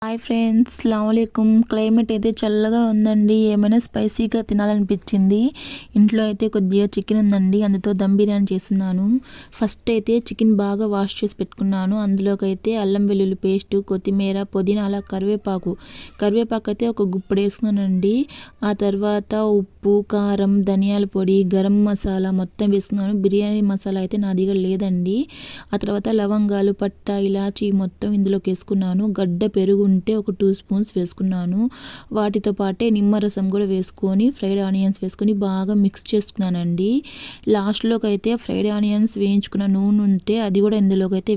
Hi friends, అస్సలాముఅలైకుం. Climate అయితే చల్లగా ఉందండి. ఏమైనా స్పైసీగా తినాలనిపించింది. ఇంట్లో అయితే కొద్దిగా చికెన్ ఉందండి, అందుతో దమ్ బిర్యానీ చేస్తున్నాను. ఫస్ట్ అయితే చికెన్ బాగా వాష్ చేసి పెట్టుకున్నాను. అందులోకి అయితే అల్లం వెల్లుల్లి పేస్టు, కొత్తిమీర, పుదీనా, అలా కరివేపాకు అయితే ఒక గుప్పుడు వేసుకున్నానండి. ఆ తర్వాత ఉప్పు, కారం, ధనియాల పొడి, గరం మసాలా మొత్తం వేసుకున్నాను. బిర్యానీ మసాలా అయితే నా దగ్గర లేదండి. ఆ తర్వాత లవంగాలు, పట్ట, ఇలాచి మొత్తం ఇందులోకి వేసుకున్నాను. గడ్డ పెరుగు ఉంటే ఒక 2 స్పూన్స్ వేసుకున్నాను. వాటితో పాటే నిమ్మరసం కూడా వేసుకొని ఫ్రైడ్ ఆనియన్స్ వేసుకొని బాగా మిక్స్ చేసుకున్నానండి. లాస్ట్లోకి అయితే ఫ్రైడ్ ఆనియన్స్ వేయించుకున్న నూనె ఉంటే అది కూడా ఇందులోకి అయితే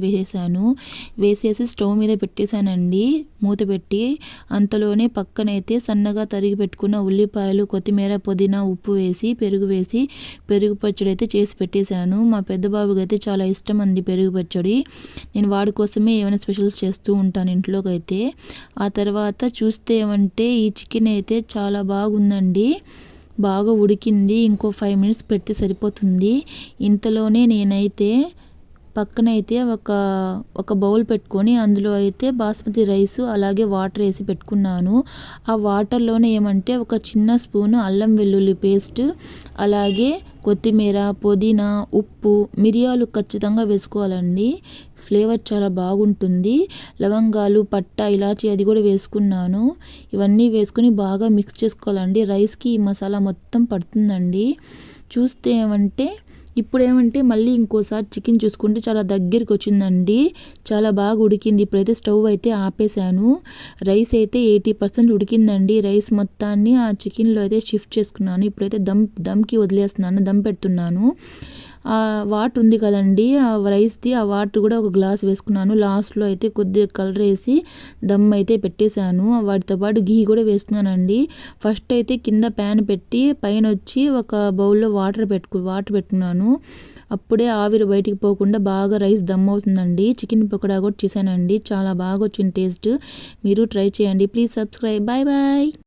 వేసేసి స్టవ్ మీద పెట్టేశానండి, మూత పెట్టి. అంతలోనే పక్కనైతే సన్నగా తరిగి పెట్టుకున్న ఉల్లిపాయలు, కొత్తిమీర, పుదీనా, ఉప్పు వేసి పెరుగు పచ్చడి అయితే చేసి పెట్టేశాను. మా పెద్ద బాబుకి అయితే చాలా ఇష్టం అండి పెరుగు పచ్చడి. నేను వాడి కోసమే ఏమైనా స్పెషల్స్ చేస్తూ ఉంటాను ఇంట్లోకి అయితే. ఆ తర్వాత చూస్తే ఏమంటే ఈ చికెన్ అయితే చాలా బాగుందండి, బాగా ఉడికింది. ఇంకో 5 మినిట్స్ పెడితే సరిపోతుంది. ఇంతలోనే నేనైతే పక్కనైతే ఒక బౌల్ పెట్టుకొని అందులో అయితే బాస్మతి రైస్ అలాగే వాటర్ వేసి పెట్టుకున్నాను. ఆ వాటర్లోనే ఏమంటే ఒక చిన్న స్పూను అల్లం వెల్లుల్లి పేస్ట్, అలాగే కొత్తిమీర, పుదీనా, ఉప్పు, మిరియాలు ఖచ్చితంగా వేసుకోవాలండి, ఫ్లేవర్ చాలా బాగుంటుంది. లవంగాలు, పట్ట, ఇలాచి అది కూడా వేసుకున్నాను. ఇవన్నీ వేసుకుని బాగా మిక్స్ చేసుకోవాలండి. రైస్కి ఈ మసాలా మొత్తం పడుతుందండి. చూస్తే ఇప్పుడేమంటే మళ్ళీ ఇంకోసారి చికెన్ చూసుకుంటే చాలా దగ్గరికి వచ్చిందండి, చాలా బాగా ఉడికింది. ఇప్పుడైతే స్టవ్ అయితే ఆపేసాను. రైస్ అయితే 80% ఉడికిందండి. రైస్ మొత్తాన్ని ఆ చికెన్లో అయితే షిఫ్ట్ చేసుకున్నాను. ఇప్పుడైతే దమ్కి వదిలేస్తున్నాను, దమ్ పెడుతున్నాను. ఆ వాటర్ ఉంది కదండి, ఆ రైస్ది ఆ వాటర్ కూడా ఒక గ్లాస్ వేసుకున్నాను. లాస్ట్లో అయితే కొద్దిగా కలర్ వేసి దమ్ అయితే పెట్టేశాను. వాటితో పాటు ఘీ కూడా వేస్తున్నానండి. ఫస్ట్ అయితే కింద ప్యాన్ పెట్టి పైన వచ్చి ఒక బౌల్లో వాటర్ పెట్టుకున్నాను. అప్పుడే ఆవిరి బయటికి పోకుండా బాగా రైస్ దమ్ అవుతుందండి. చికెన్ పకోడా కూడా చేశానండి, చాలా బాగా వచ్చింది టేస్ట్. మీరు ట్రై చేయండి. Please subscribe. Bye bye.